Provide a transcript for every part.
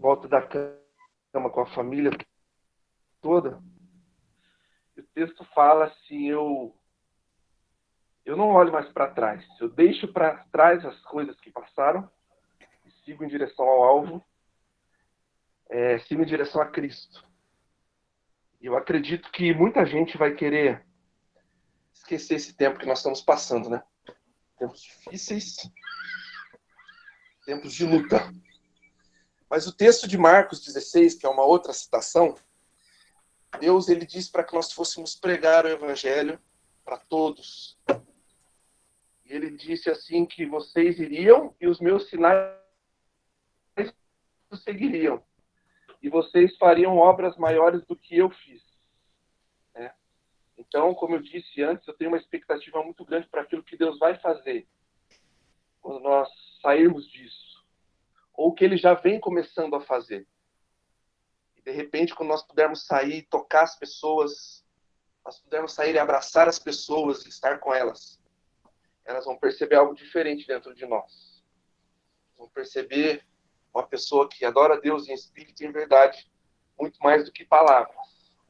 volta da cama com a família toda. O texto fala assim, eu não olho mais para trás. Eu deixo para trás as coisas que passaram e sigo em direção ao alvo, sigo em direção a Cristo. E eu acredito que muita gente vai querer esquecer esse tempo que nós estamos passando, né? Tempos difíceis, tempos de luta. Mas o texto de Marcos 16, que é uma outra citação, Deus ele diz para que nós fôssemos pregar o evangelho para todos. E ele disse assim que vocês iriam e os meus sinais seguiriam. E vocês fariam obras maiores do que eu fiz. Né? Então, como eu disse antes, eu tenho uma expectativa muito grande para aquilo que Deus vai fazer quando nós sairmos disso. Ou que Ele já vem começando a fazer. E, de repente, quando nós pudermos sair, tocar as pessoas, nós pudermos sair e abraçar as pessoas e estar com elas, elas vão perceber algo diferente dentro de nós. Vão perceber uma pessoa que adora a Deus em espírito e em verdade, muito mais do que palavras.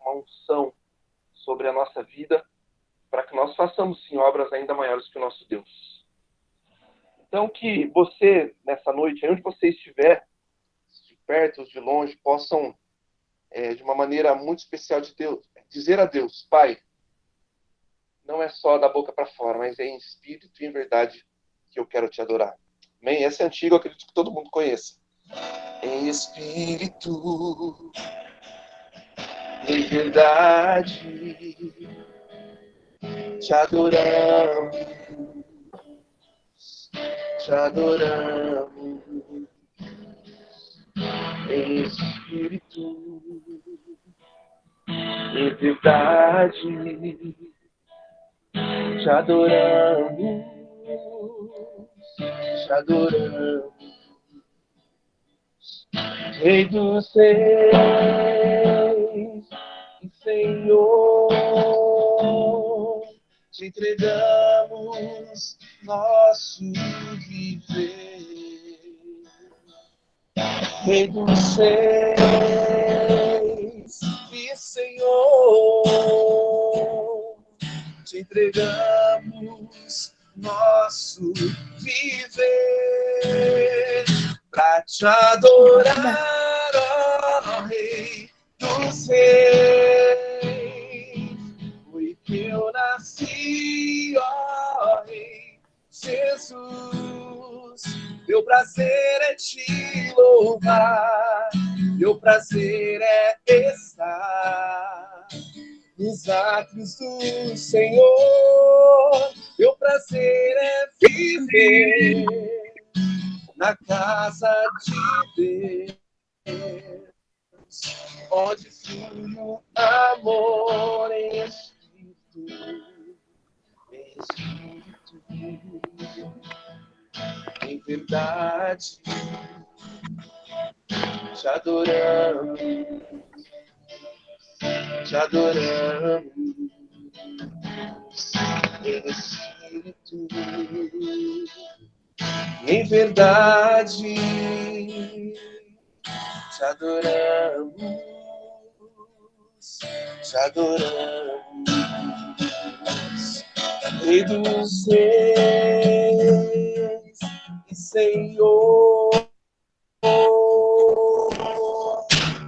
Uma unção sobre a nossa vida, para que nós façamos, sim, obras ainda maiores que o nosso Deus. Então, que você, nessa noite, onde você estiver, de perto ou de longe, possam, de uma maneira muito especial de Deus, dizer a Deus, Pai, não é só da boca para fora, mas é em espírito e em verdade que eu quero te adorar. Amém? Essa é antiga, eu acredito que todo mundo conheça. Em espírito, em verdade, te adoramos, te adoramos. Em espírito, em verdade, te adoramos, te adoramos. Rei dos Reis e Senhor, te entregamos nosso viver. Rei dos Reis e Senhor, te entregamos nosso viver. Pra te adorar, ó Rei dos Reis, foi que eu nasci, ó Rei Jesus. Meu prazer é te louvar, meu prazer é estar nos átrios do Senhor. Meu prazer é viver na casa de Deus, onde flui o amor em espírito, em verdade, te adoramos, te adoramos, em espírito, em verdade, te adoramos, te adoramos. Rei dos Reis e Senhor,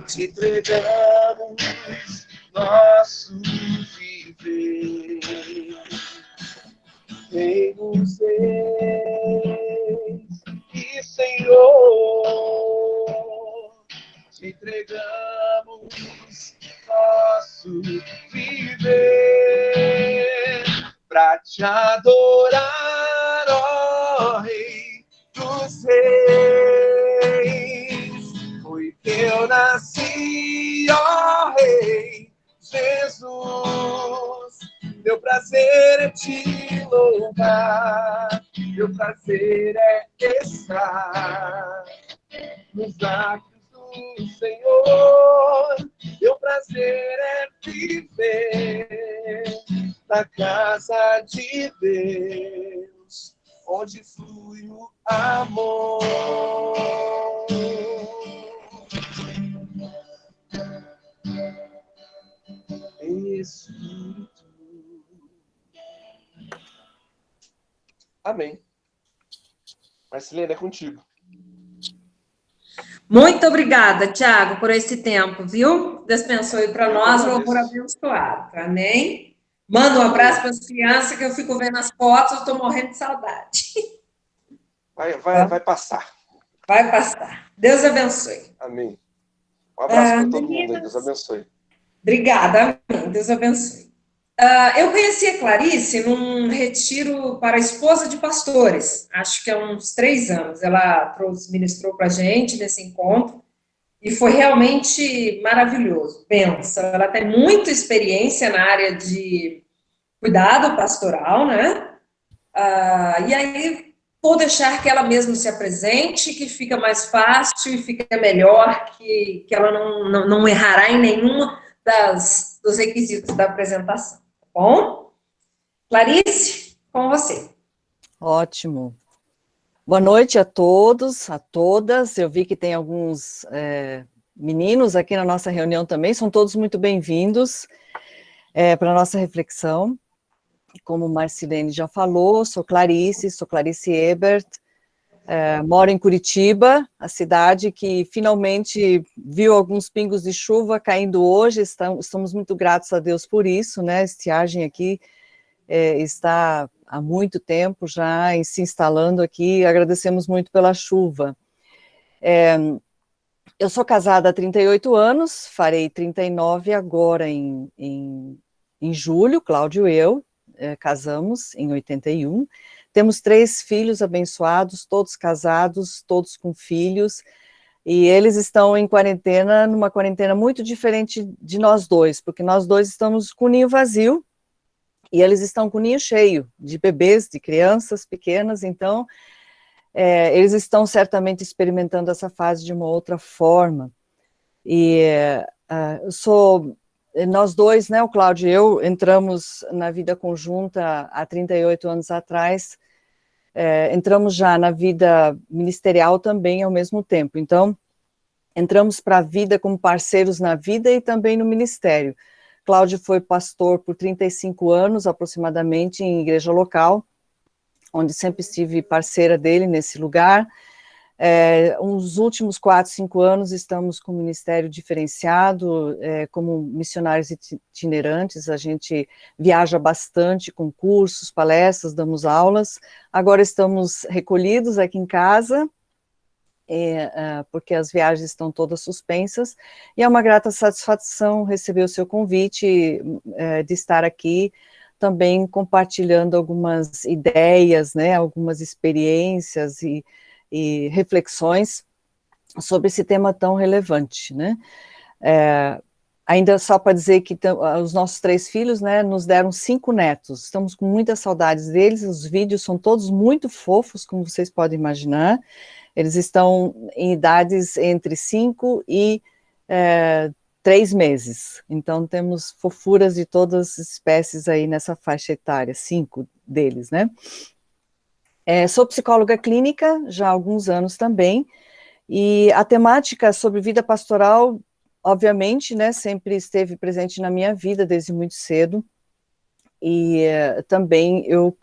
te entregamos nosso viver. Rei dos Reis e Senhor, te entregamos nosso viver. Pra te adorar, ó Rei dos Reis, foi que eu nasci, ó Rei Jesus. Meu prazer é te louvar, meu prazer é estar nos átrios do Senhor. Meu prazer é viver na casa de Deus, onde flui o amor Amém. Marcelene, é contigo. Muito obrigada, Tiago, por esse tempo, viu? Deus abençoe para nós, louvor abençoado. Amém? Manda um abraço para as crianças, que eu fico vendo as fotos, eu estou morrendo de saudade. Vai passar. Vai passar. Deus abençoe. Amém. Um abraço para todo meninas, mundo aí. Deus abençoe. Obrigada, amém. Deus abençoe. Eu conheci a Clarice num retiro para a esposa de pastores, acho que há uns 3 anos. Ela ministrou para a gente nesse encontro e foi realmente maravilhoso. Pensa, ela tem muita experiência na área de cuidado pastoral, né? E aí vou deixar que ela mesma se apresente, que fica mais fácil e fica melhor, que ela não errará em nenhuma dos requisitos da apresentação. Bom, Clarice, com você. Ótimo. Boa noite a todos, a todas. Eu vi que tem alguns meninos aqui na nossa reunião também, são todos muito bem-vindos para a nossa reflexão. Como Marcelene já falou, sou Clarice Ebert, moro em Curitiba, a cidade que finalmente viu alguns pingos de chuva caindo hoje, estamos muito gratos a Deus por isso, né? A estiagem aqui está há muito tempo já se instalando aqui, agradecemos muito pela chuva. Eu sou casada há 38 anos, farei 39 agora em julho, Cláudio e eu, casamos em 81, temos 3 filhos abençoados, todos casados, todos com filhos, e eles estão em quarentena, numa quarentena muito diferente de nós dois, porque nós dois estamos com o ninho vazio, e eles estão com o ninho cheio, de bebês, de crianças pequenas, então eles estão certamente experimentando essa fase de uma outra forma, e nós dois, né, o Cláudio e eu, entramos na vida conjunta há 38 anos atrás, entramos já na vida ministerial também ao mesmo tempo, então entramos para a vida como parceiros na vida e também no ministério. Cláudio foi pastor por 35 anos aproximadamente em igreja local, onde sempre estive parceira dele nesse lugar. Uns últimos 4, 5 anos estamos com o ministério diferenciado, como missionários itinerantes, a gente viaja bastante com cursos, palestras, damos aulas. Agora estamos recolhidos aqui em casa, porque as viagens estão todas suspensas, e é uma grata satisfação receber o seu convite de estar aqui, também compartilhando algumas ideias, né, algumas experiências e reflexões sobre esse tema tão relevante, né? Ainda só para dizer que os nossos 3 filhos, né, nos deram 5 netos, estamos com muitas saudades deles, os vídeos são todos muito fofos, como vocês podem imaginar, eles estão em idades entre 5 e 3 meses, então temos fofuras de todas as espécies aí nessa faixa etária, 5 deles, né? Sou psicóloga clínica já há alguns anos também, e a temática sobre vida pastoral, obviamente, né, sempre esteve presente na minha vida desde muito cedo, e também eu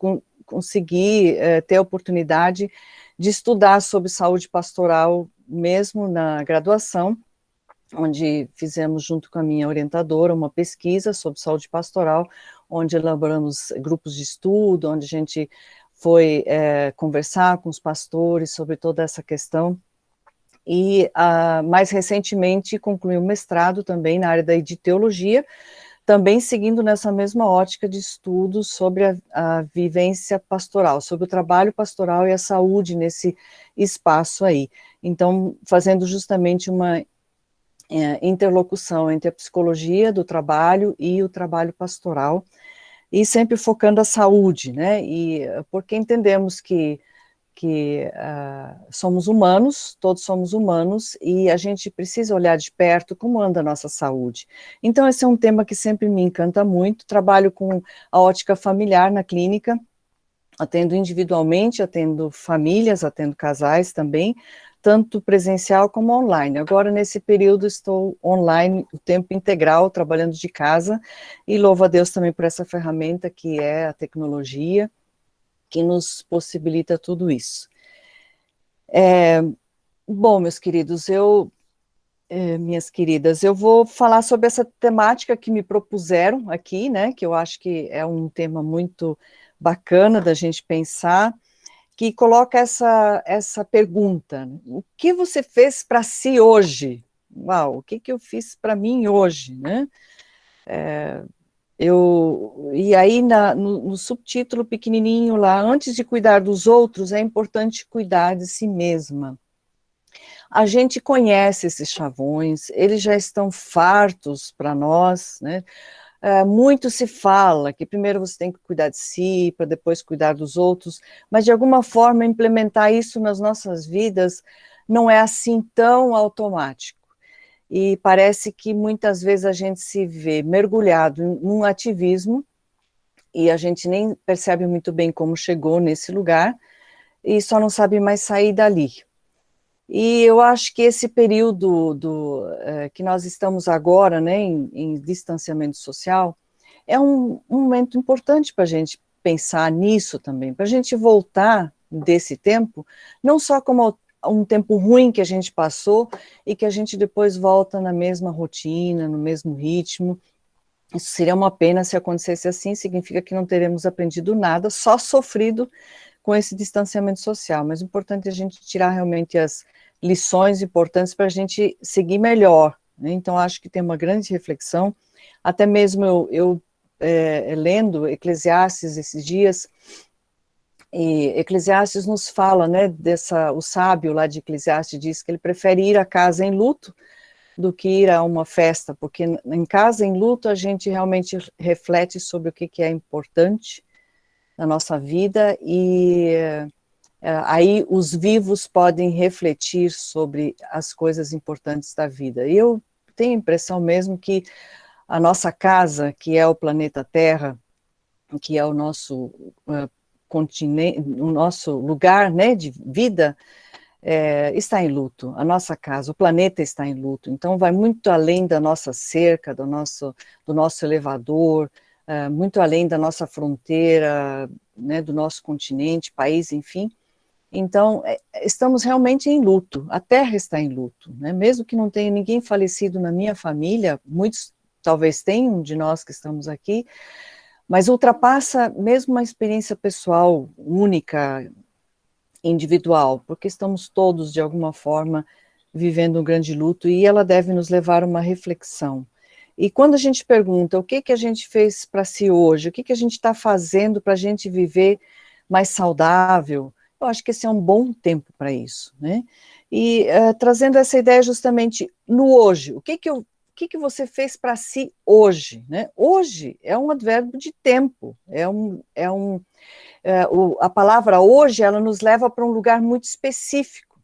consegui ter a oportunidade de estudar sobre saúde pastoral mesmo na graduação, onde fizemos junto com a minha orientadora uma pesquisa sobre saúde pastoral, onde elaboramos grupos de estudo, onde a gente foi conversar com os pastores sobre toda essa questão, e mais recentemente concluí um mestrado também na área de teologia, também seguindo nessa mesma ótica de estudos sobre a vivência pastoral, sobre o trabalho pastoral e a saúde nesse espaço aí. Então, fazendo justamente uma interlocução entre a psicologia do trabalho e o trabalho pastoral, e sempre focando a saúde, né, e porque entendemos que somos humanos, todos somos humanos, e a gente precisa olhar de perto como anda a nossa saúde. Então, esse é um tema que sempre me encanta muito, trabalho com a ótica familiar na clínica, atendo individualmente, atendo famílias, atendo casais também, tanto presencial como online. Agora, nesse período, estou online o tempo integral, trabalhando de casa, e louvo a Deus também por essa ferramenta que é a tecnologia, que nos possibilita tudo isso. Bom, meus queridos, minhas queridas, eu vou falar sobre essa temática que me propuseram aqui, né, que eu acho que é um tema muito bacana da gente pensar, que coloca essa pergunta: o que você fez para si hoje? Uau, o que eu fiz para mim hoje, né? E aí, no subtítulo pequenininho lá, antes de cuidar dos outros, é importante cuidar de si mesma. A gente conhece esses chavões, eles já estão fartos para nós, né? Muito se fala que primeiro você tem que cuidar de si, para depois cuidar dos outros, mas de alguma forma implementar isso nas nossas vidas não é assim tão automático. E parece que muitas vezes a gente se vê mergulhado num ativismo e a gente nem percebe muito bem como chegou nesse lugar e só não sabe mais sair dali. E eu acho que esse período que nós estamos agora, né, em distanciamento social, é um momento importante para a gente pensar nisso também, para a gente voltar desse tempo, não só como um tempo ruim que a gente passou e que a gente depois volta na mesma rotina, no mesmo ritmo. Isso seria uma pena se acontecesse assim, significa que não teremos aprendido nada, só sofrido com esse distanciamento social, mas o importante é a gente tirar realmente as lições importantes para a gente seguir melhor, né? Então, acho que tem uma grande reflexão, até mesmo eu lendo Eclesiastes esses dias, e Eclesiastes nos fala, né, o sábio lá de Eclesiastes diz que ele prefere ir a casa em luto do que ir a uma festa, porque em casa em luto a gente realmente reflete sobre o que é importante na nossa vida e aí os vivos podem refletir sobre as coisas importantes da vida. E eu tenho a impressão mesmo que a nossa casa, que é o planeta Terra, que é o nosso continente, o nosso lugar, né, de vida, está em luto. A nossa casa, o planeta está em luto. Então vai muito além da nossa cerca, do nosso elevador, muito além da nossa fronteira, né, do nosso continente, país, enfim. Então, estamos realmente em luto, a Terra está em luto, né? Mesmo que não tenha ninguém falecido na minha família, muitos talvez tenham de nós que estamos aqui, mas ultrapassa mesmo uma experiência pessoal única, individual, porque estamos todos, de alguma forma, vivendo um grande luto, e ela deve nos levar a uma reflexão. E quando a gente pergunta o que a gente fez para si hoje, o que a gente está fazendo para a gente viver mais saudável, eu acho que esse é um bom tempo para isso, né? E trazendo essa ideia justamente no hoje, o que você fez para si hoje, né? Hoje é um advérbio de tempo, a palavra hoje, ela nos leva para um lugar muito específico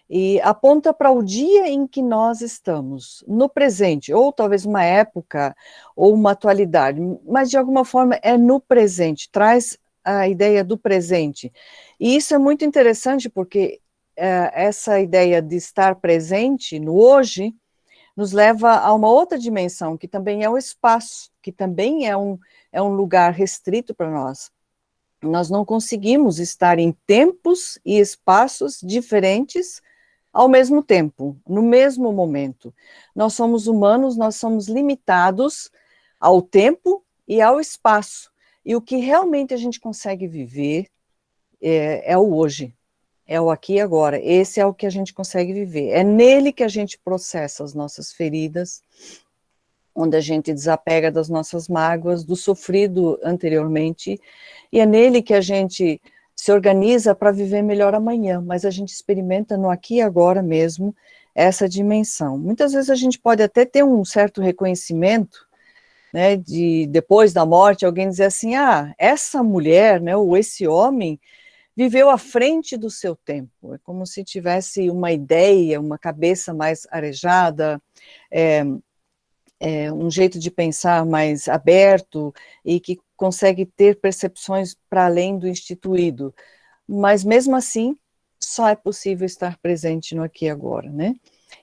e aponta para o dia em que nós estamos, no presente, ou talvez uma época, ou uma atualidade, mas de alguma forma é no presente, traz a ideia do presente. E isso é muito interessante porque essa ideia de estar presente no hoje nos leva a uma outra dimensão, que também é o espaço, que também é um lugar restrito para nós. Nós não conseguimos estar em tempos e espaços diferentes ao mesmo tempo, no mesmo momento. Nós somos humanos, nós somos limitados ao tempo e ao espaço. E o que realmente a gente consegue viver é o hoje, é o aqui e agora. Esse é o que a gente consegue viver. É nele que a gente processa as nossas feridas, onde a gente desapega das nossas mágoas, do sofrido anteriormente, e é nele que a gente se organiza para viver melhor amanhã, mas a gente experimenta no aqui e agora mesmo essa dimensão. Muitas vezes a gente pode até ter um certo reconhecimento, né, de depois da morte, alguém dizer assim, essa mulher, né, ou esse homem, viveu à frente do seu tempo, é como se tivesse uma ideia, uma cabeça mais arejada, um jeito de pensar mais aberto e que consegue ter percepções para além do instituído, mas mesmo assim, só é possível estar presente no aqui e agora, né?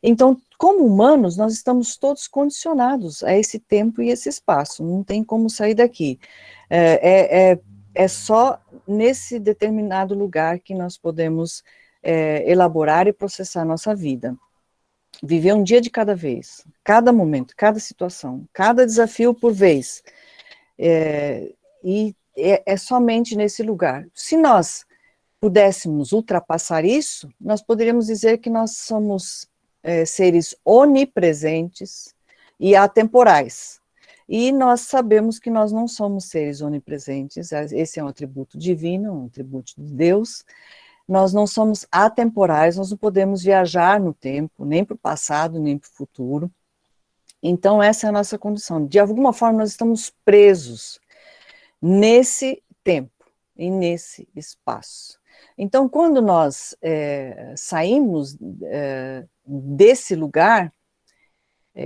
Então, como humanos, nós estamos todos condicionados a esse tempo e esse espaço, não tem como sair daqui. é só nesse determinado lugar que nós podemos elaborar e processar a nossa vida. Viver um dia de cada vez, cada momento, cada situação, cada desafio por vez. E é somente nesse lugar. Se nós pudéssemos ultrapassar isso, nós poderíamos dizer que nós somos seres onipresentes e atemporais. E nós sabemos que nós não somos seres onipresentes, esse é um atributo divino, um atributo de Deus. Nós não somos atemporais, nós não podemos viajar no tempo, nem para o passado, nem para o futuro. Então, essa é a nossa condição. De alguma forma, nós estamos presos nesse tempo e nesse espaço. Então, quando nós saímos desse lugar,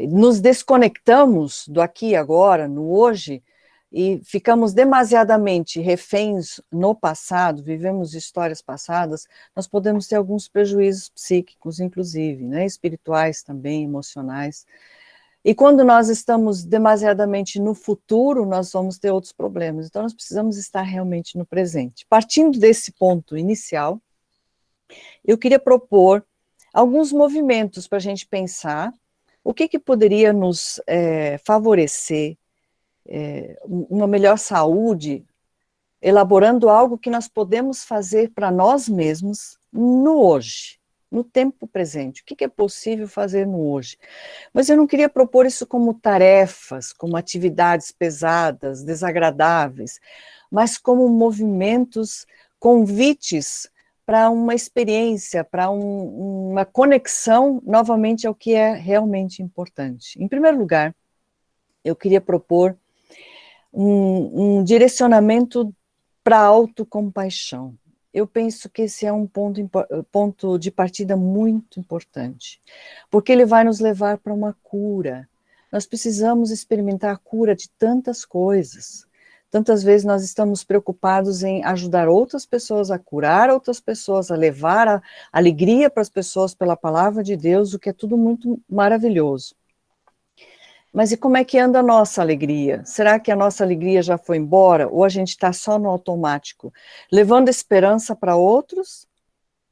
nos desconectamos do aqui e agora, no hoje, e ficamos demasiadamente reféns no passado, vivemos histórias passadas, nós podemos ter alguns prejuízos psíquicos, inclusive, né, espirituais também, emocionais. E quando nós estamos demasiadamente no futuro, nós vamos ter outros problemas. Então, nós precisamos estar realmente no presente. Partindo desse ponto inicial, eu queria propor alguns movimentos para a gente pensar o que poderia nos favorecer uma melhor saúde, elaborando algo que nós podemos fazer para nós mesmos no hoje, no tempo presente. O que é possível fazer no hoje? Mas eu não queria propor isso como tarefas, como atividades pesadas, desagradáveis, mas como movimentos, convites para uma experiência, para uma conexão novamente ao que é realmente importante. Em primeiro lugar, eu queria propor um direcionamento para a autocompaixão. Eu penso que esse é um ponto de partida muito importante, porque ele vai nos levar para uma cura. Nós precisamos experimentar a cura de tantas coisas. Tantas vezes nós estamos preocupados em ajudar outras pessoas a curar outras pessoas, a levar a alegria para as pessoas pela palavra de Deus, o que é tudo muito maravilhoso. Mas e como é que anda a nossa alegria? Será que a nossa alegria já foi embora? Ou a gente está só no automático, levando esperança para outros,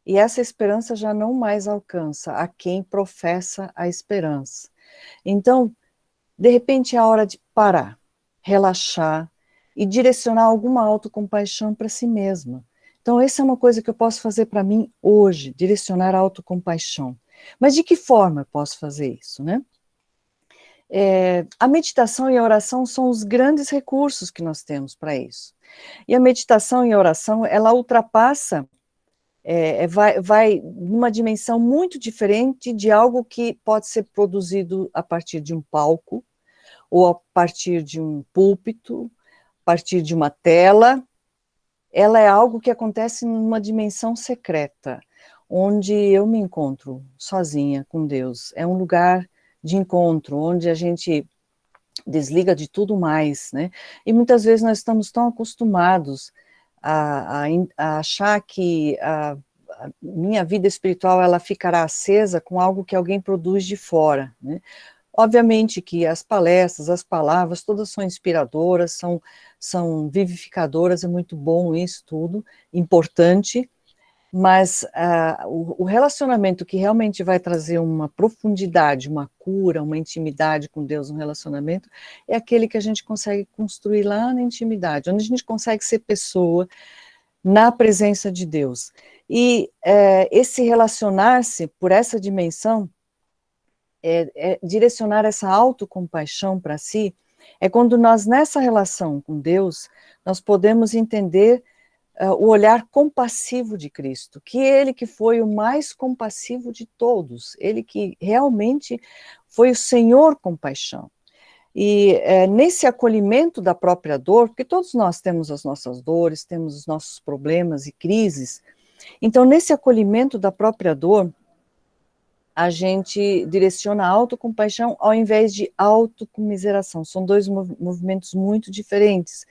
e essa esperança já não mais alcança a quem professa a esperança? Então, de repente é a hora de parar, relaxar e direcionar alguma autocompaixão para si mesma. Então, essa é uma coisa que eu posso fazer para mim hoje, direcionar a autocompaixão. Mas de que forma eu posso fazer isso, né? A meditação e a oração são os grandes recursos que nós temos para isso. E a meditação e a oração, ela ultrapassa, vai numa dimensão muito diferente de algo que pode ser produzido a partir de um palco, ou a partir de um púlpito, a partir de uma tela. Ela é algo que acontece numa dimensão secreta, onde eu me encontro sozinha com Deus. É um lugar de encontro, onde a gente desliga de tudo mais, né? E muitas vezes nós estamos tão acostumados a achar que a minha vida espiritual ela ficará acesa com algo que alguém produz de fora, né? Obviamente que as palestras, as palavras, todas são inspiradoras, são vivificadoras, é muito bom isso tudo, importante, mas o relacionamento que realmente vai trazer uma profundidade, uma cura, uma intimidade com Deus no relacionamento, é aquele que a gente consegue construir lá na intimidade, onde a gente consegue ser pessoa na presença de Deus. E esse relacionar-se por essa dimensão, direcionar essa autocompaixão para si, é quando nós, nessa relação com Deus, nós podemos entender o olhar compassivo de Cristo, que ele que foi o mais compassivo de todos, ele que realmente foi o Senhor compaixão. E nesse acolhimento da própria dor, porque todos nós temos as nossas dores, temos os nossos problemas e crises, então nesse acolhimento da própria dor, a gente direciona a autocompaixão ao invés de autocomiseração. São dois movimentos muito diferentes.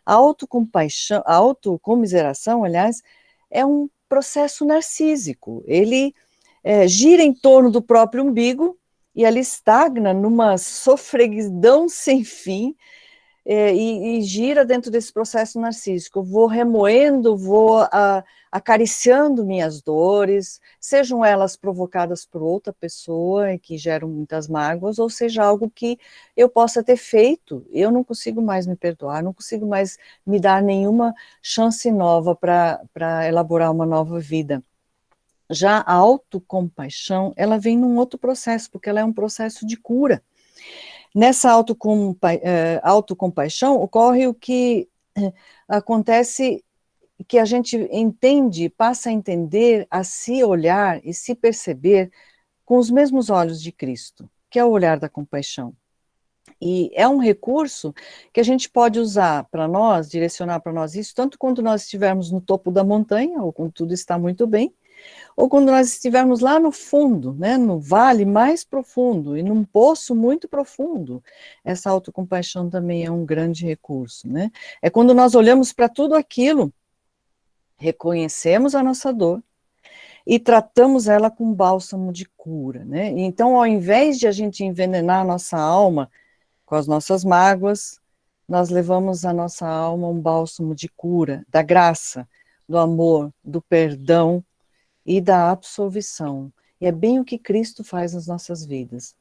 A autocompaixão, a autocomiseração, aliás, é um processo narcísico. Ele gira em torno do próprio umbigo e ali estagna numa sofreguidão sem fim, e gira dentro desse processo narcísico. Eu vou remoendo, vou acariciando minhas dores, sejam elas provocadas por outra pessoa e que geram muitas mágoas, ou seja algo que eu possa ter feito, eu não consigo mais me perdoar, não consigo mais me dar nenhuma chance nova para elaborar uma nova vida. Já a autocompaixão, ela vem num outro processo, porque ela é um processo de cura. Nessa autocompaixão ocorre o que acontece, que a gente entende, passa a entender, a se olhar e se perceber com os mesmos olhos de Cristo, que é o olhar da compaixão. E é um recurso que a gente pode usar para nós, direcionar para nós isso, tanto quando nós estivermos no topo da montanha, ou quando tudo está muito bem, ou quando nós estivermos lá no fundo, né, no vale mais profundo, e num poço muito profundo. Essa autocompaixão também é um grande recurso, né? É quando nós olhamos para tudo aquilo, reconhecemos a nossa dor, e tratamos ela com bálsamo de cura, né? Então, ao invés de a gente envenenar a nossa alma com as nossas mágoas, nós levamos à nossa alma um bálsamo de cura, da graça, do amor, do perdão e da absolvição. E é bem o que Cristo faz nas nossas vidas.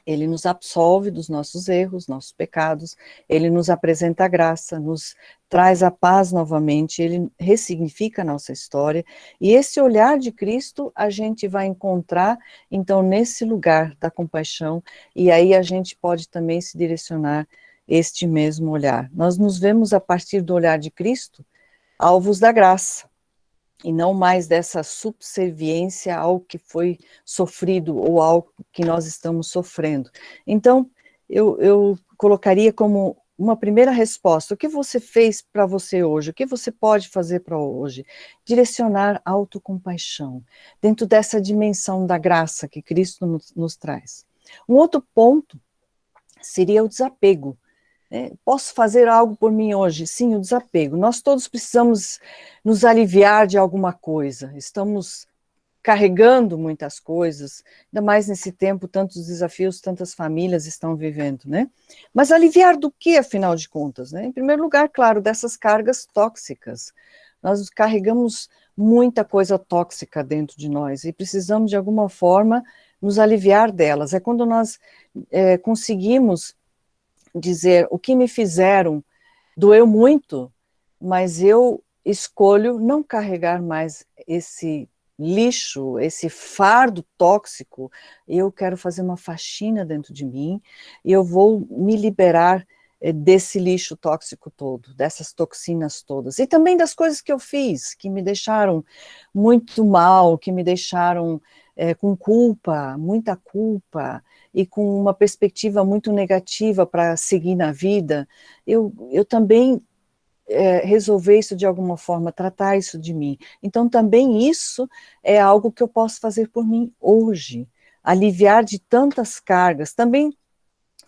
Ele nos absolve dos nossos erros, nossos pecados, ele nos apresenta a graça, nos traz a paz novamente, ele ressignifica a nossa história, e esse olhar de Cristo a gente vai encontrar, então, nesse lugar da compaixão, e aí a gente pode também se direcionar este mesmo olhar. Nós nos vemos a partir do olhar de Cristo, alvos da graça, e não mais dessa subserviência ao que foi sofrido ou ao que nós estamos sofrendo. Então, eu colocaria como uma primeira resposta, o que você fez para você hoje? O que você pode fazer para hoje? Direcionar a autocompaixão, dentro dessa dimensão da graça que Cristo nos traz. Um outro ponto seria o desapego. Posso fazer algo por mim hoje? Sim, o desapego. Nós todos precisamos nos aliviar de alguma coisa. Estamos carregando muitas coisas, ainda mais nesse tempo, tantos desafios, tantas famílias estão vivendo, né? Mas aliviar do que, afinal de contas, né? Em primeiro lugar, claro, dessas cargas tóxicas. Nós carregamos muita coisa tóxica dentro de nós e precisamos, de alguma forma, nos aliviar delas. É quando nós conseguimos dizer, o que me fizeram doeu muito, mas eu escolho não carregar mais esse lixo, esse fardo tóxico, eu quero fazer uma faxina dentro de mim, e eu vou me liberar desse lixo tóxico todo, dessas toxinas todas, e também das coisas que eu fiz, que me deixaram muito mal, que me deixaram com culpa, muita culpa, e com uma perspectiva muito negativa para seguir na vida, eu também resolver isso de alguma forma, tratar isso de mim. Então, também isso é algo que eu posso fazer por mim hoje, aliviar de tantas cargas, também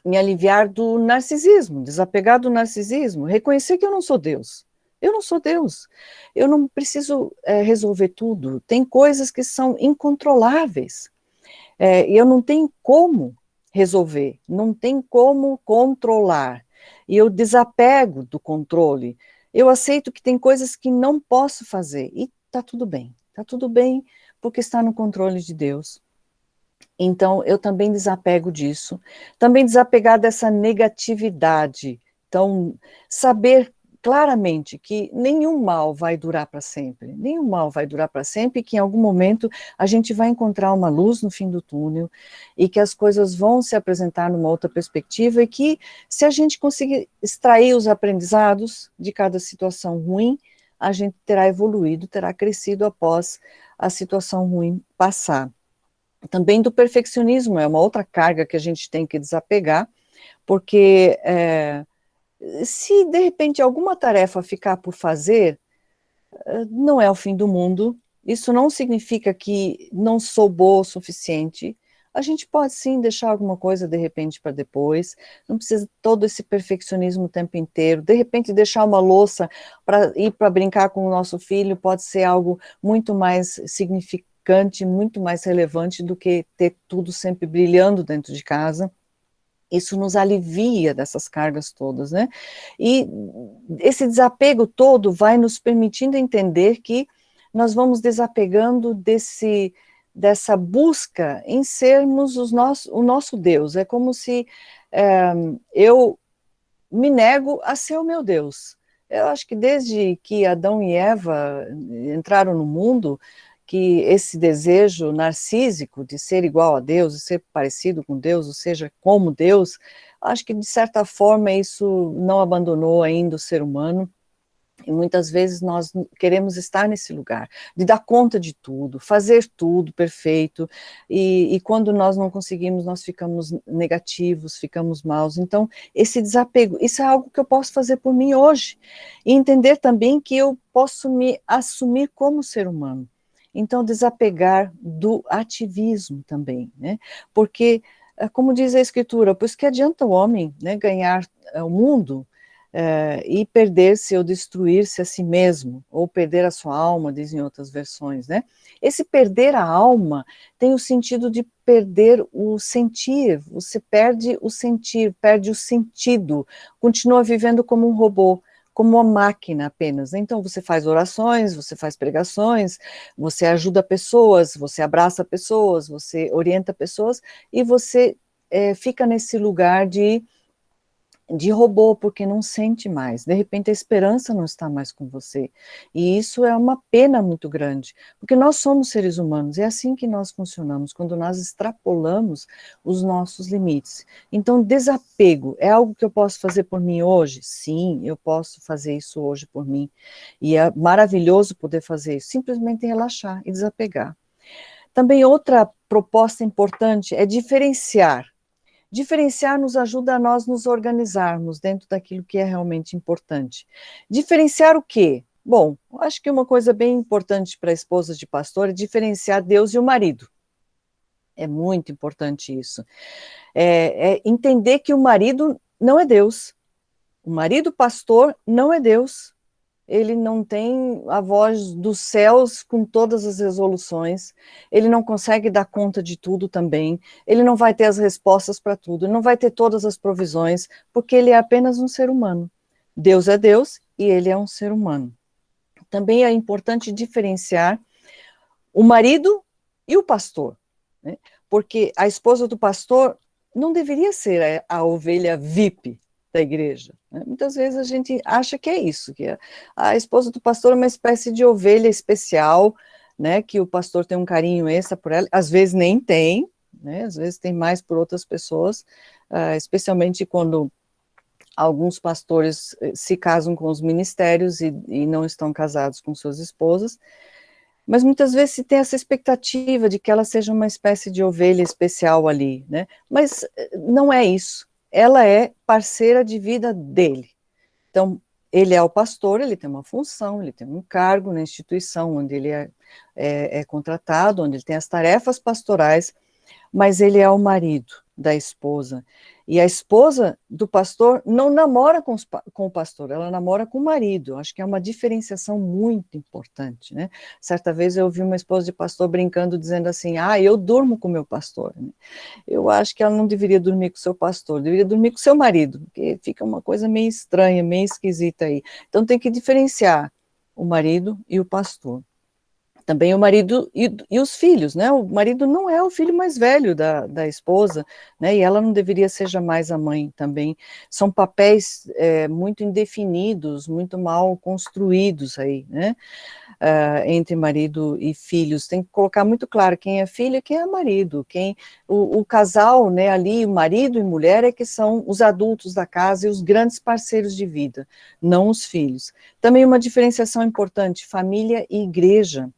me aliviar do narcisismo, desapegar do narcisismo, reconhecer que eu não sou Deus. Eu não sou Deus. Eu não preciso resolver tudo. Tem coisas que são incontroláveis. E eu não tenho como resolver, não tem como controlar. E eu desapego do controle. Eu aceito que tem coisas que não posso fazer. E está tudo bem, porque está no controle de Deus. Então, eu também desapego disso. Também desapegar dessa negatividade. Então, saber claramente que nenhum mal vai durar para sempre, e que em algum momento a gente vai encontrar uma luz no fim do túnel, e que as coisas vão se apresentar numa outra perspectiva, e que se a gente conseguir extrair os aprendizados de cada situação ruim, a gente terá evoluído, terá crescido após a situação ruim passar. Também do perfeccionismo, é uma outra carga que a gente tem que desapegar, porque se de repente alguma tarefa ficar por fazer, não é o fim do mundo, isso não significa que não sou boa o suficiente, a gente pode sim deixar alguma coisa de repente para depois, não precisa todo esse perfeccionismo o tempo inteiro, de repente deixar uma louça para ir para brincar com o nosso filho pode ser algo muito mais significante, muito mais relevante do que ter tudo sempre brilhando dentro de casa. Isso nos alivia dessas cargas todas, né? E esse desapego todo vai nos permitindo entender que nós vamos desapegando dessa busca em sermos o nosso Deus. É como se eu me nego a ser o meu Deus. Eu acho que desde que Adão e Eva entraram no mundo, que esse desejo narcísico de ser igual a Deus, de ser parecido com Deus, ou seja, como Deus, acho que de certa forma isso não abandonou ainda o ser humano. E muitas vezes nós queremos estar nesse lugar, de dar conta de tudo, fazer tudo perfeito, e quando nós não conseguimos, nós ficamos negativos, ficamos maus. Então, esse desapego, isso é algo que eu posso fazer por mim hoje, e entender também que eu posso me assumir como ser humano. Então, desapegar do ativismo também, né? Porque, como diz a Escritura, pois que adianta o homem, né, ganhar o mundo, e perder-se ou destruir-se a si mesmo, ou perder a sua alma, dizem outras versões, né? Esse perder a alma tem o sentido de perder o sentir, você perde o sentir, perde o sentido, continua vivendo como um robô, como uma máquina apenas. Então você faz orações, você faz pregações, você ajuda pessoas, você abraça pessoas, você orienta pessoas, e você fica nesse lugar de robô, porque não sente mais. De repente a esperança não está mais com você. E isso é uma pena muito grande, porque nós somos seres humanos, é assim que nós funcionamos, quando nós extrapolamos os nossos limites. Então, desapego é algo que eu posso fazer por mim hoje? Sim, eu posso fazer isso hoje por mim. E é maravilhoso poder fazer isso, simplesmente relaxar e desapegar. Também outra proposta importante é diferenciar. Diferenciar nos ajuda a nós nos organizarmos dentro daquilo que é realmente importante. Diferenciar o quê? Bom, acho que uma coisa bem importante para a esposa de pastor é diferenciar Deus e o marido. É muito importante isso. É entender que o marido não é Deus. O marido pastor não é Deus. Ele não tem a voz dos céus com todas as resoluções, ele não consegue dar conta de tudo também, ele não vai ter as respostas para tudo, não vai ter todas as provisões, porque ele é apenas um ser humano. Deus é Deus e ele é um ser humano. Também é importante diferenciar o marido e o pastor, né? Porque a esposa do pastor não deveria ser a ovelha VIP da igreja, né? Muitas vezes a gente acha que é isso, que a esposa do pastor é uma espécie de ovelha especial, né, que o pastor tem um carinho extra por ela, às vezes nem tem, né, às vezes tem mais por outras pessoas, especialmente quando alguns pastores se casam com os ministérios e não estão casados com suas esposas, mas muitas vezes se tem essa expectativa de que ela seja uma espécie de ovelha especial ali, né? Mas não é isso. Ela é parceira de vida dele. Então, ele é o pastor, ele tem uma função, ele tem um cargo na instituição onde ele é contratado, onde ele tem as tarefas pastorais, mas ele é o marido da esposa. E a esposa do pastor não namora com o pastor, ela namora com o marido. Acho que é uma diferenciação muito importante, né? Certa vez eu ouvi uma esposa de pastor brincando, dizendo assim, eu durmo com o meu pastor. Eu acho que ela não deveria dormir com o seu pastor, deveria dormir com o seu marido, porque fica uma coisa meio estranha, meio esquisita aí. Então tem que diferenciar o marido e o pastor. Também o marido e os filhos, né? O marido não é o filho mais velho da esposa, né? E ela não deveria ser jamais a mãe também. São papéis muito indefinidos, muito mal construídos aí, né? Entre marido e filhos. Tem que colocar muito claro quem é filho e quem é marido. O casal, né? Ali, marido e mulher é que são os adultos da casa e os grandes parceiros de vida, não os filhos. Também uma diferenciação importante: família e igreja.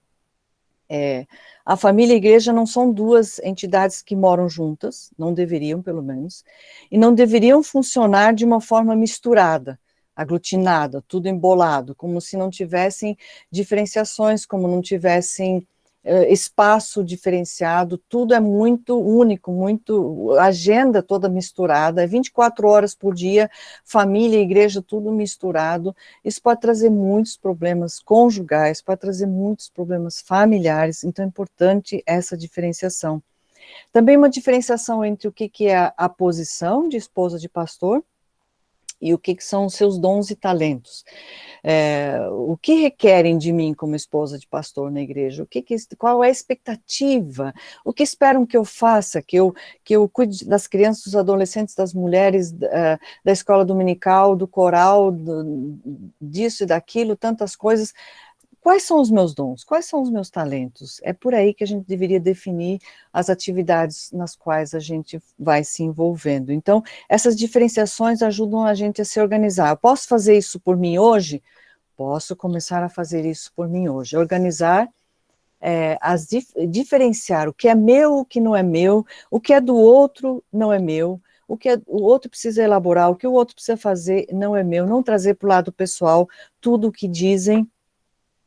A família e a igreja não são duas entidades que moram juntas, não deveriam, pelo menos, e não deveriam funcionar de uma forma misturada, aglutinada, tudo embolado, como se não tivessem diferenciações, como não tivessem espaço diferenciado, tudo é muito único, muito, agenda toda misturada, 24 horas por dia, família e igreja, tudo misturado. Isso pode trazer muitos problemas conjugais, pode trazer muitos problemas familiares, então é importante essa diferenciação. Também uma diferenciação entre o que é a posição de esposa de pastor e o que são os seus dons e talentos. O que requerem de mim como esposa de pastor na igreja? Qual é a expectativa? O que esperam que eu faça? Que eu cuide das crianças, dos adolescentes, das mulheres, da escola dominical, do coral, disso e daquilo, tantas coisas. Quais são os meus dons? Quais são os meus talentos? É por aí que a gente deveria definir as atividades nas quais a gente vai se envolvendo. Então, essas diferenciações ajudam a gente a se organizar. Eu posso fazer isso por mim hoje? Posso começar a fazer isso por mim hoje. Organizar, diferenciar o que é meu, o que não é meu, o que é do outro não é meu, o que o outro precisa elaborar, o que o outro precisa fazer não é meu, não trazer para o lado pessoal tudo o que dizem.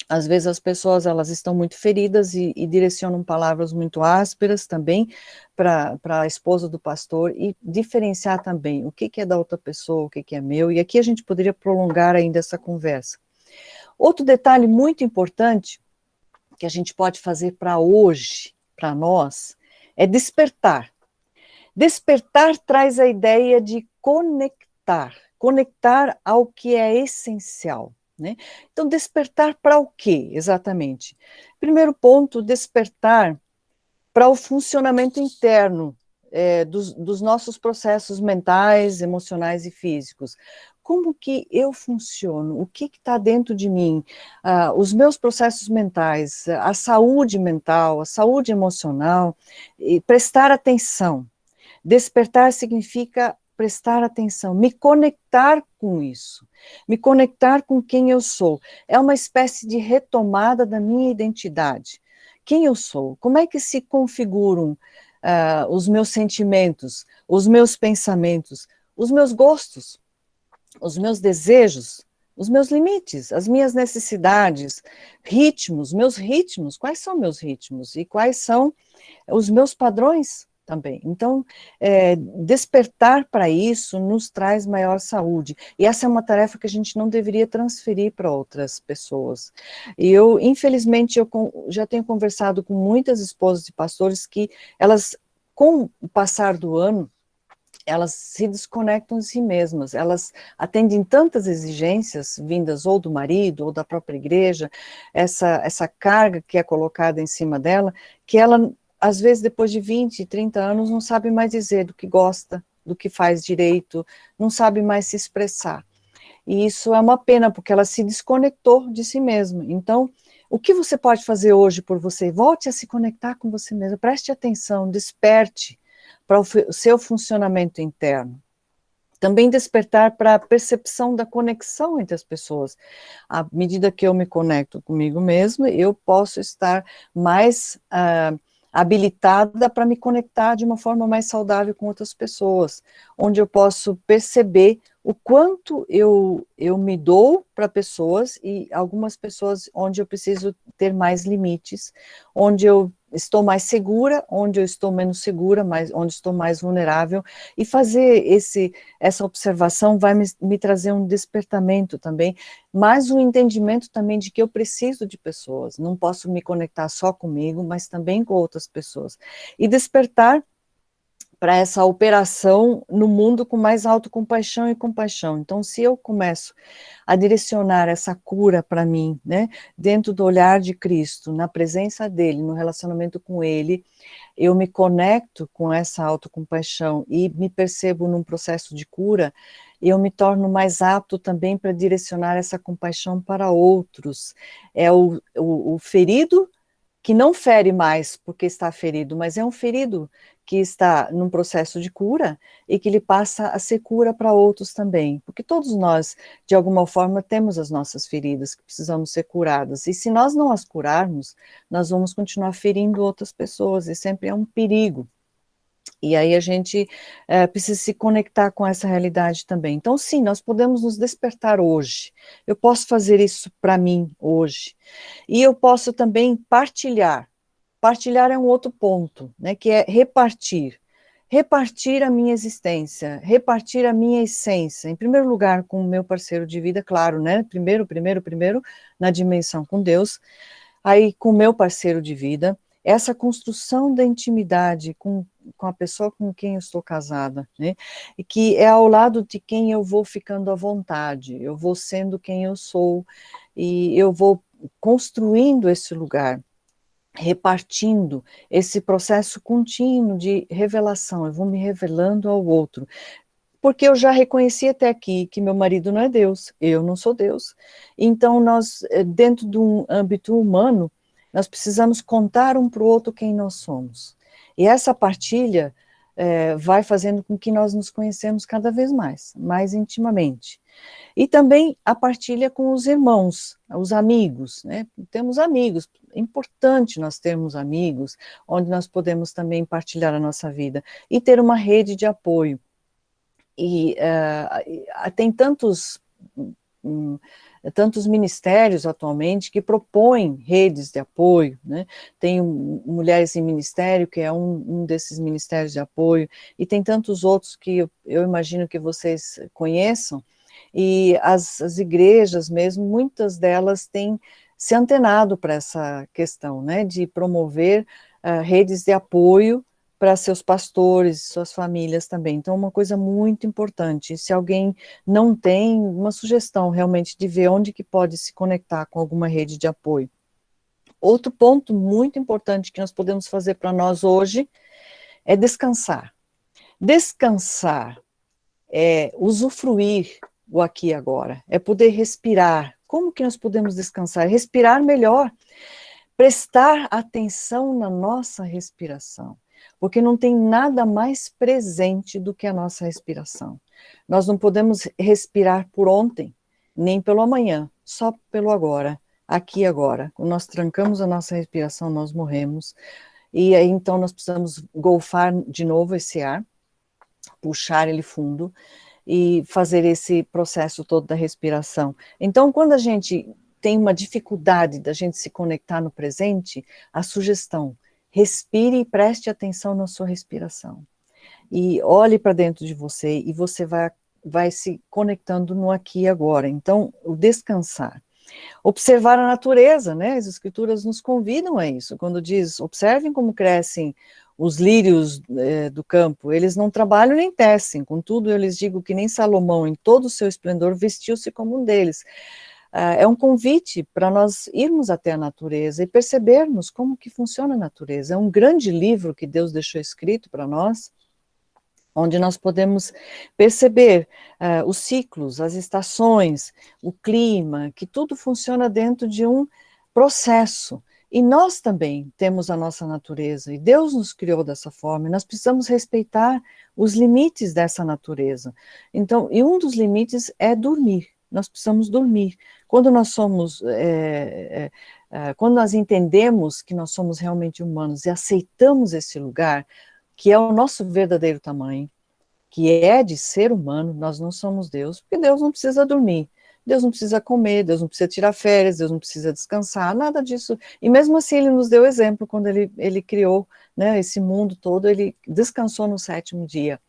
Às vezes as pessoas, elas estão muito feridas e direcionam palavras muito ásperas também para a esposa do pastor, e diferenciar também o que é da outra pessoa, o que é meu, e aqui a gente poderia prolongar ainda essa conversa. Outro detalhe muito importante que a gente pode fazer para hoje, para nós, é despertar. Despertar traz a ideia de conectar ao que é essencial. Né? Então, despertar para o quê, exatamente? Primeiro ponto, despertar para o funcionamento interno dos nossos processos mentais, emocionais e físicos. Como que eu funciono? O que está dentro de mim? Os meus processos mentais, a saúde mental, a saúde emocional, e prestar atenção. Despertar significa prestar atenção, me conectar com isso, me conectar com quem eu sou. É uma espécie de retomada da minha identidade. Quem eu sou? Como é que se configuram os meus sentimentos, os meus pensamentos, os meus gostos, os meus desejos, os meus limites, as minhas necessidades, ritmos, meus ritmos, quais são meus ritmos e quais são os meus padrões também. Então, despertar para isso nos traz maior saúde. E essa é uma tarefa que a gente não deveria transferir para outras pessoas. E eu, infelizmente, já tenho conversado com muitas esposas de pastores que elas, com o passar do ano, elas se desconectam de si mesmas, elas atendem tantas exigências vindas ou do marido ou da própria igreja, essa carga que é colocada em cima dela, que ela, às vezes, depois de 20, 30 anos, não sabe mais dizer do que gosta, do que faz direito, não sabe mais se expressar. E isso é uma pena, porque ela se desconectou de si mesma. Então, o que você pode fazer hoje por você? Volte a se conectar com você mesma, preste atenção, desperte para o seu funcionamento interno. Também despertar para a percepção da conexão entre as pessoas. À medida que eu me conecto comigo mesma, eu posso estar mais habilitada para me conectar de uma forma mais saudável com outras pessoas, onde eu posso perceber o quanto eu me dou para pessoas, e algumas pessoas onde eu preciso ter mais limites, onde eu estou mais segura, onde eu estou menos segura, onde estou mais vulnerável, e fazer essa observação vai me trazer um despertamento também, mais um entendimento também de que eu preciso de pessoas, não posso me conectar só comigo, mas também com outras pessoas, e despertar para essa operação no mundo com mais autocompaixão e compaixão. Então, se eu começo a direcionar essa cura para mim, né, dentro do olhar de Cristo, na presença dele, no relacionamento com ele, eu me conecto com essa autocompaixão e me percebo num processo de cura, eu me torno mais apto também para direcionar essa compaixão para outros. É o ferido que não fere mais porque está ferido, mas é um ferido que está num processo de cura e que ele passa a ser cura para outros também, porque todos nós, de alguma forma, temos as nossas feridas que precisamos ser curadas, e se nós não as curarmos, nós vamos continuar ferindo outras pessoas, e sempre é um perigo. E aí a gente precisa se conectar com essa realidade também. Então, sim, nós podemos nos despertar hoje. Eu posso fazer isso para mim hoje. E eu posso também partilhar. Partilhar é um outro ponto, né, que é repartir. Repartir a minha existência, repartir a minha essência. Em primeiro lugar, com o meu parceiro de vida, claro, né? Primeiro, na dimensão com Deus. Aí, com o meu parceiro de vida. essa construção da intimidade com a pessoa com quem eu estou casada, né? E que é ao lado de quem eu vou ficando à vontade, eu vou sendo quem eu sou, e eu vou construindo esse lugar, repartindo esse processo contínuo de revelação, eu vou me revelando ao outro, porque eu já reconheci até aqui que meu marido não é Deus, eu não sou Deus. Então nós, dentro de um âmbito humano, nós precisamos contar um para o outro quem nós somos. E essa partilha vai fazendo com que nós nos conhecemos cada vez mais intimamente. E também a partilha com os irmãos, os amigos, né? Temos amigos, é importante nós termos amigos, onde nós podemos também partilhar a nossa vida, e ter uma rede de apoio. E tem tantos ministérios atualmente que propõem redes de apoio, né? Tem Mulheres em Ministério, que é um desses ministérios de apoio, e tem tantos outros que eu imagino que vocês conheçam, e as igrejas mesmo, muitas delas têm se antenado para essa questão, né, de promover redes de apoio para seus pastores, suas famílias também. Então, uma coisa muito importante, se alguém não tem, uma sugestão realmente de ver onde que pode se conectar com alguma rede de apoio. Outro ponto muito importante que nós podemos fazer para nós hoje é descansar. Descansar é usufruir o aqui e agora, é poder respirar. Como que nós podemos descansar? Respirar melhor, prestar atenção na nossa respiração, porque não tem nada mais presente do que a nossa respiração. Nós não podemos respirar por ontem, nem pelo amanhã, só pelo agora, aqui e agora. Quando nós trancamos a nossa respiração, nós morremos, e aí então nós precisamos golfar de novo esse ar, puxar ele fundo, e fazer esse processo todo da respiração. Então, quando a gente tem uma dificuldade da gente se conectar no presente, a sugestão, respire e preste atenção na sua respiração. E olhe para dentro de você, e você vai se conectando no aqui e agora. Então, o descansar. Observar a natureza, né? As escrituras nos convidam a isso, quando diz, observem como crescem os lírios do campo, eles não trabalham nem tecem, contudo eu lhes digo que nem Salomão, em todo o seu esplendor, vestiu-se como um deles. É um convite para nós irmos até a natureza e percebermos como que funciona a natureza. É um grande livro que Deus deixou escrito para nós, onde nós podemos perceber os ciclos, as estações, o clima, que tudo funciona dentro de um processo. E nós também temos a nossa natureza, e Deus nos criou dessa forma, e nós precisamos respeitar os limites dessa natureza. Então, e um dos limites é dormir, nós precisamos dormir. Quando nós somos, quando nós entendemos que nós somos realmente humanos e aceitamos esse lugar, que é o nosso verdadeiro tamanho, que é de ser humano, nós não somos Deus, porque Deus não precisa dormir. Deus não precisa comer, Deus não precisa tirar férias, Deus não precisa descansar, nada disso. E mesmo assim ele nos deu exemplo, quando ele criou, né, esse mundo todo, ele descansou no 7º dia.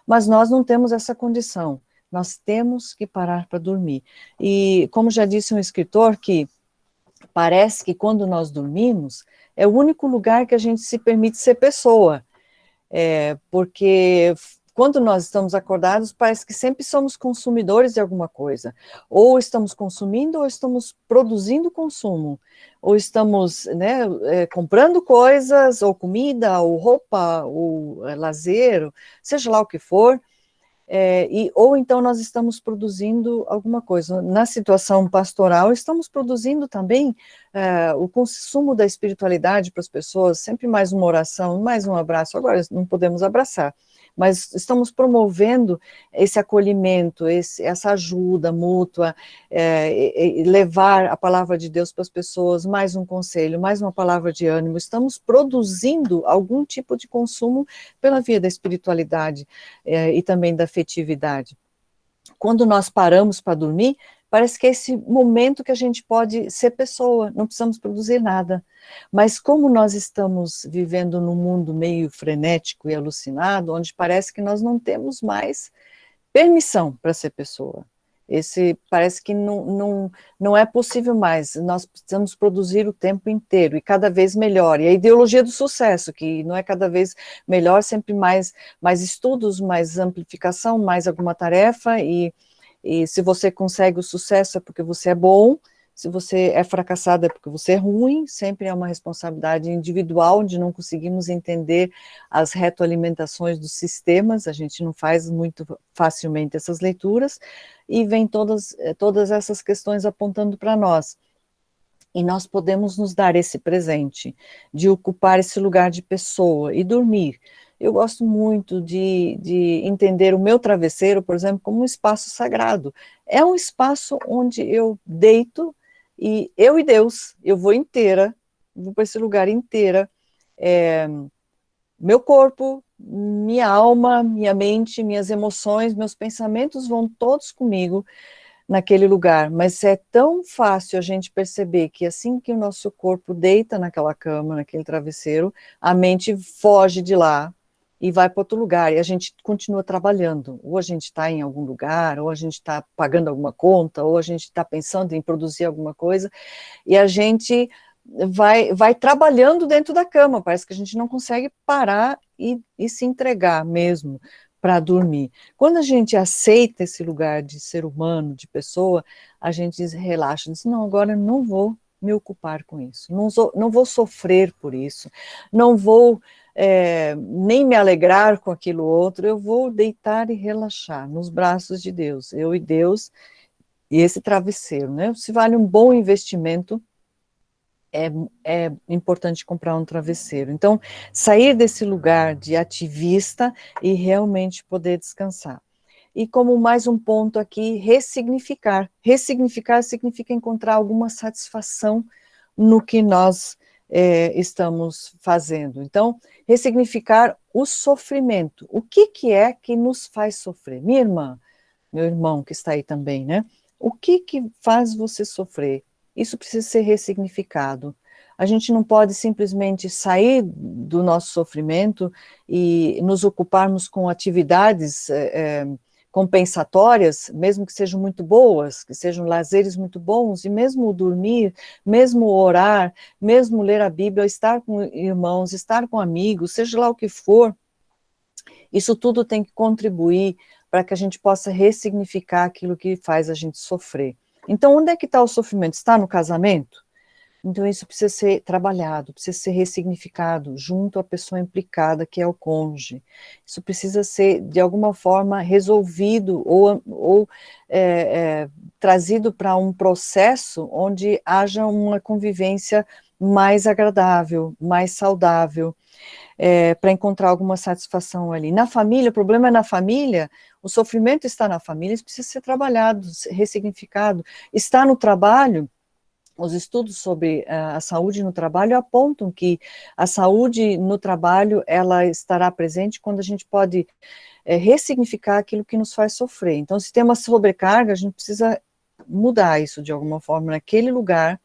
Mas nós não temos essa condição, nós temos que parar para dormir. E como já disse um escritor, que parece que quando nós dormimos, é o único lugar que a gente se permite ser pessoa, porque quando nós estamos acordados, parece que sempre somos consumidores de alguma coisa. Ou estamos consumindo, ou estamos produzindo consumo. Ou estamos, né, comprando coisas, ou comida, ou roupa, ou lazer, seja lá o que for. Ou então nós estamos produzindo alguma coisa. Na situação pastoral, estamos produzindo também o consumo da espiritualidade para as pessoas, sempre mais uma oração, mais um abraço. Agora não podemos abraçar, mas estamos promovendo esse acolhimento, essa ajuda mútua, levar a palavra de Deus para as pessoas, mais um conselho, mais uma palavra de ânimo. Estamos produzindo algum tipo de consumo pela via da espiritualidade e também da afetividade. Quando nós paramos para dormir, parece que é esse momento que a gente pode ser pessoa, não precisamos produzir nada. Mas como nós estamos vivendo num mundo meio frenético e alucinado, onde parece que nós não temos mais permissão para ser pessoa. Esse parece que não é possível mais, nós precisamos produzir o tempo inteiro, e cada vez melhor, e a ideologia do sucesso, que não é cada vez melhor, sempre mais estudos, mais amplificação, mais alguma tarefa, e se você consegue o sucesso é porque você é bom, se você é fracassado é porque você é ruim, sempre é uma responsabilidade individual, onde não conseguimos entender as retroalimentações dos sistemas, a gente não faz muito facilmente essas leituras, e vem todas essas questões apontando para nós. E nós podemos nos dar esse presente, de ocupar esse lugar de pessoa e dormir. Eu gosto muito de entender o meu travesseiro, por exemplo, como um espaço sagrado. É um espaço onde eu deito, e eu e Deus, eu vou inteira, vou para esse lugar inteira, meu corpo, minha alma, minha mente, minhas emoções, meus pensamentos vão todos comigo naquele lugar, mas é tão fácil a gente perceber que assim que o nosso corpo deita naquela cama, naquele travesseiro, a mente foge de lá e vai para outro lugar, e a gente continua trabalhando, ou a gente está em algum lugar, ou a gente está pagando alguma conta, ou a gente está pensando em produzir alguma coisa, e a gente vai trabalhando dentro da cama, parece que a gente não consegue parar e se entregar mesmo para dormir. Quando a gente aceita esse lugar de ser humano, de pessoa, a gente relaxa, diz, não, agora eu não vou me ocupar com isso, não vou sofrer por isso, não vou nem me alegrar com aquilo outro, eu vou deitar e relaxar nos braços de Deus, eu e Deus, e esse travesseiro, né? Se vale um bom investimento, é importante comprar um travesseiro. Então, sair desse lugar de ativista e realmente poder descansar. E como mais um ponto aqui, ressignificar. Ressignificar significa encontrar alguma satisfação no que nós estamos fazendo. Então, ressignificar o sofrimento. O que é que nos faz sofrer? Minha irmã, meu irmão que está aí também, né? O que faz você sofrer? Isso precisa ser ressignificado. A gente não pode simplesmente sair do nosso sofrimento e nos ocuparmos com atividades compensatórias, mesmo que sejam muito boas, que sejam lazeres muito bons, e mesmo dormir, mesmo orar, mesmo ler a Bíblia, estar com irmãos, estar com amigos, seja lá o que for, isso tudo tem que contribuir para que a gente possa ressignificar aquilo que faz a gente sofrer. Então, onde é que está o sofrimento? Está no casamento? Então, isso precisa ser trabalhado, precisa ser ressignificado junto à pessoa implicada, que é o cônjuge. Isso precisa ser, de alguma forma, resolvido ou trazido para um processo onde haja uma convivência mais agradável, mais saudável, para encontrar alguma satisfação ali. Na família, o problema é na família, o sofrimento está na família, isso precisa ser trabalhado, ressignificado. Está no trabalho. Os estudos sobre a saúde no trabalho apontam que a saúde no trabalho, ela estará presente quando a gente pode ressignificar aquilo que nos faz sofrer. Então, se tem uma sobrecarga, a gente precisa mudar isso de alguma forma naquele lugar.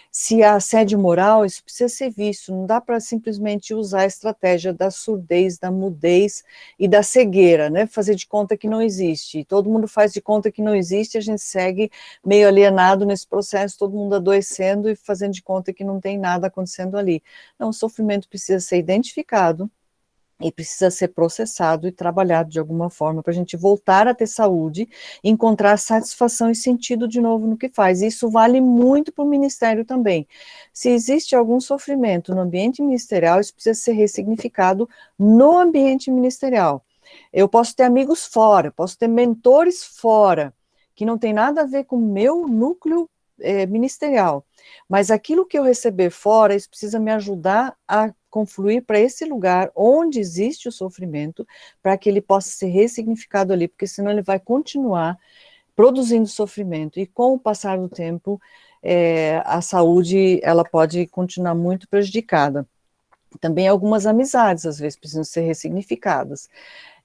Se há assédio moral, isso precisa ser visto, não dá para simplesmente usar a estratégia da surdez, da mudez e da cegueira, né? Fazer de conta que não existe. Todo mundo faz de conta que não existe, a gente segue meio alienado nesse processo, todo mundo adoecendo e fazendo de conta que não tem nada acontecendo ali. Não, o sofrimento precisa ser identificado e precisa ser processado e trabalhado de alguma forma para a gente voltar a ter saúde, encontrar satisfação e sentido de novo no que faz. Isso vale muito para o ministério também. Se existe algum sofrimento no ambiente ministerial, isso precisa ser ressignificado no ambiente ministerial. Eu posso ter amigos fora, posso ter mentores fora, que não tem nada a ver com o meu núcleo ministerial, mas aquilo que eu receber fora, isso precisa me ajudar a confluir para esse lugar onde existe o sofrimento, para que ele possa ser ressignificado ali, porque senão ele vai continuar produzindo sofrimento, e com o passar do tempo, a saúde, ela pode continuar muito prejudicada. Também algumas amizades, às vezes, precisam ser ressignificadas.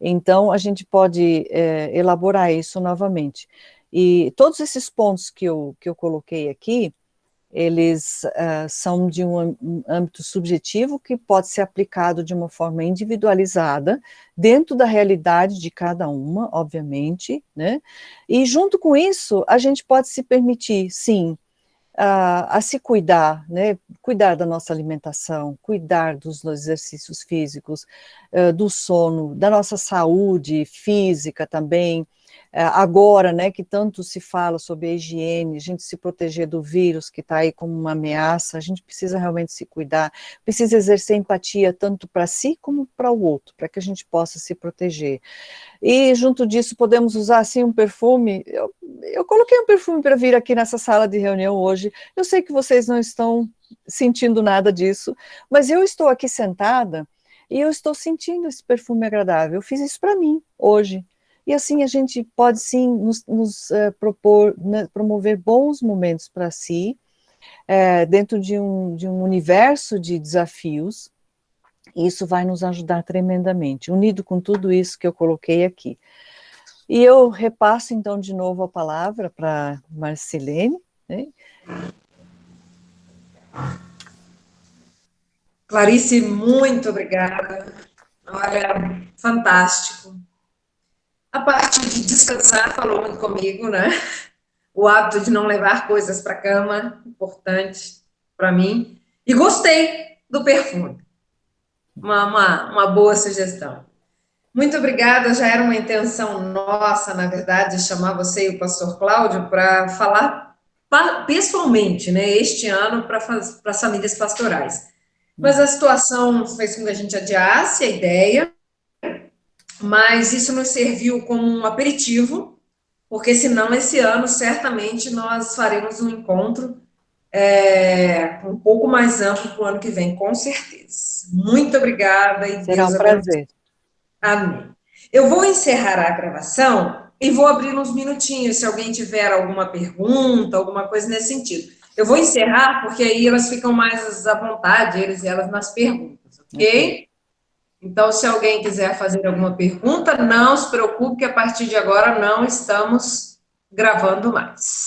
Então, a gente pode elaborar isso novamente. E todos esses pontos que eu coloquei aqui, eles são de um âmbito subjetivo que pode ser aplicado de uma forma individualizada, dentro da realidade de cada uma, obviamente, né? E junto com isso, a gente pode se permitir, sim, a se cuidar, né? Cuidar da nossa alimentação, cuidar dos exercícios físicos, do sono, da nossa saúde física também. Agora, né, que tanto se fala sobre a higiene, a gente se proteger do vírus que está aí como uma ameaça, a gente precisa realmente se cuidar, precisa exercer empatia tanto para si como para o outro, para que a gente possa se proteger. E junto disso podemos usar assim um perfume. Eu coloquei um perfume para vir aqui nessa sala de reunião hoje. Eu sei que vocês não estão sentindo nada disso, mas eu estou aqui sentada e eu estou sentindo esse perfume agradável. Eu fiz isso para mim hoje. E assim a gente pode sim propor, né, promover bons momentos para si, dentro de um universo de desafios. Isso vai nos ajudar tremendamente, unido com tudo isso que eu coloquei aqui. E eu repasso, então, de novo a palavra para Marcilene, né? Clarice, muito obrigada. Olha, fantástico. A parte de descansar falou muito comigo, né? O hábito de não levar coisas para a cama, importante para mim. E gostei do perfume. Uma boa sugestão. Muito obrigada, já era uma intenção nossa, na verdade, chamar você e o pastor Cláudio para falar pessoalmente, né, este ano, para as famílias pastorais. Mas a situação fez com que a gente adiasse a ideia, mas isso nos serviu como um aperitivo, porque senão esse ano certamente nós faremos um encontro um pouco mais amplo para o ano que vem, com certeza. Muito obrigada e será Deus um prazer. Amém. Eu vou encerrar a gravação e vou abrir uns minutinhos, se alguém tiver alguma pergunta, alguma coisa nesse sentido. Eu vou encerrar, porque aí elas ficam mais à vontade, eles e elas, nas perguntas, ok? Então, se alguém quiser fazer alguma pergunta, não se preocupe, que a partir de agora não estamos gravando mais.